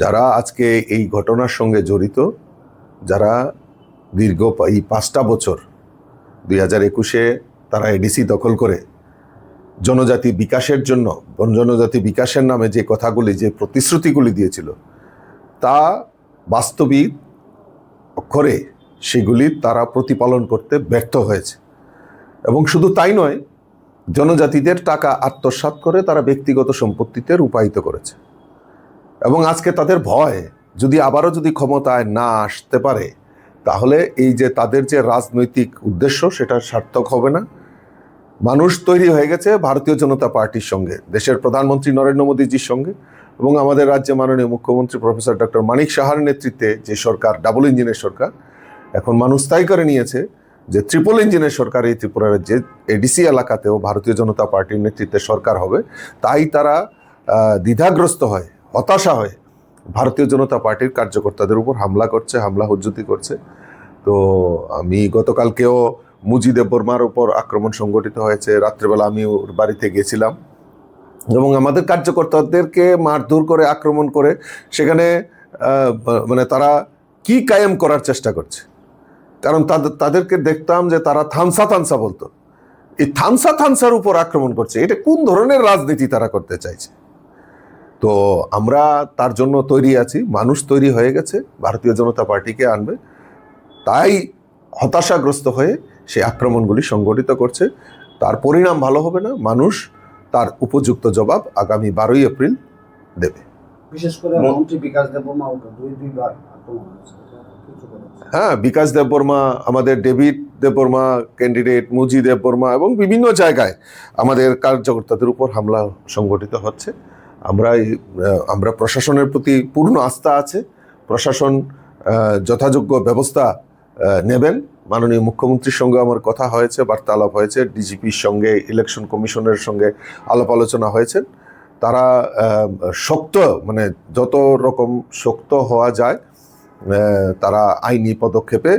যারা আজকে এই ঘটনার সঙ্গে জড়িত, যারা দীর্ঘ এই 5টা বছর 2021-এ তারা এডিসি দখল করে জনজাতি বিকাশের জন্য, জনজাতি বিকাশের নামে যে কথাগুলি, যে প্রতিশ্রুতিগুলি দিয়েছিল, তা বাস্তবিক অক্ষরে সেগুলি তারা প্রতিপালন করতে ব্যর্থ হয়েছে। এবং শুধু তাই নয়, জনজাতিদের টাকা আত্মসাৎ করে তারা ব্যক্তিগত সম্পত্তিতে রূপায়িত করেছে। এবং আজকে তাদের ভয়, যদি আবারও যদি ক্ষমতায় না আসতে পারে, তাহলে এই যে তাদের যে রাজনৈতিক উদ্দেশ্য, সেটা সার্থক হবে না। মানুষ তৈরি হয়ে গেছে ভারতীয় জনতা পার্টির সঙ্গে, দেশের প্রধানমন্ত্রী নরেন্দ্র মোদীজির সঙ্গে, এবং আমাদের রাজ্যে মাননীয় মুখ্যমন্ত্রী প্রফেসর ডক্টর মানিক সাহার নেতৃত্বে যে সরকার, ডাবল ইঞ্জিনের সরকার, এখন মানুষ তাই করে নিয়েছে যে ট্রিপল ইঞ্জিনের সরকার এই ত্রিপুরার যে এডিসি এলাকাতেও ভারতীয় জনতা পার্টির নেতৃত্বে সরকার হবে। তাই তারা দ্বিধাগ্রস্ত হয়, হতাশা হয়, ভারতীয় জনতা পার্টির কার্যকর্তাদের উপর হামলা করছে, হামলা হুজ্জতি করছে। তো আমি গতকালকেও মুজি দেববর্মার উপর আক্রমণ সংগঠিত হয়েছে, রাত্রেবেলা আমি ওর বাড়িতে গেছিলাম এবং আমাদের কার্যকর্তাদেরকে মারধর করে, আক্রমণ করে, সেখানে মানে তারা কি কায়েম করার চেষ্টা করছে। কারণ তাদেরকে দেখতাম যে তারা থানসা থানসা বলতো, এই থানসা থানসার উপর আক্রমণ করছে। এটা কোন ধরনের রাজনীতি তারা করতে চাইছে? তো আমরা তার জন্য তৈরি আছি, মানুষ তৈরি হয়ে গেছে, ভারতীয় জনতা পার্টিকে আনবে। তাই হতাশাগ্রস্ত হয়ে সেই আক্রমণগুলি সংগঠিত করছে। তার পরিণাম ভালো হবে না, মানুষ তার উপযুক্ত জবাব আগামী 12ই এপ্রিল দেবে। বিশেষ করে মন্ত্রী বিকাশ দেববর্মা দুইবার আক্রমণ হয়েছে। হ্যাঁ, বিকাশ দেববর্মা, আমাদের ডেভিড দেববর্মা ক্যান্ডিডেট, মুজি দেববর্মা, এবং বিভিন্ন জায়গায় আমাদের কার্যকর্তাদের উপর হামলা সংগঠিত হচ্ছে। আমরা প্রশাসনের প্রতি পূর্ণ আস্থা আছে। প্রশাসন যথাযোগ্য ব্যবস্থা নেবেন। মাননীয় মুখ্যমন্ত্রীর সঙ্গে আমার কথা হয়েছে, বার্তালাপ হয়েছে, ডিজিপির সঙ্গে, ইলেকশন কমিশনের সঙ্গে আলাপ আলোচনা হয়েছে। তারা শক্ত, মানে যত রকম শক্ত হওয়া যায়, তারা আইনি পদক্ষেপে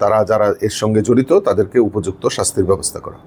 তারা যারা এর সঙ্গে জড়িত তাদেরকে উপযুক্ত শাস্তির ব্যবস্থা করা।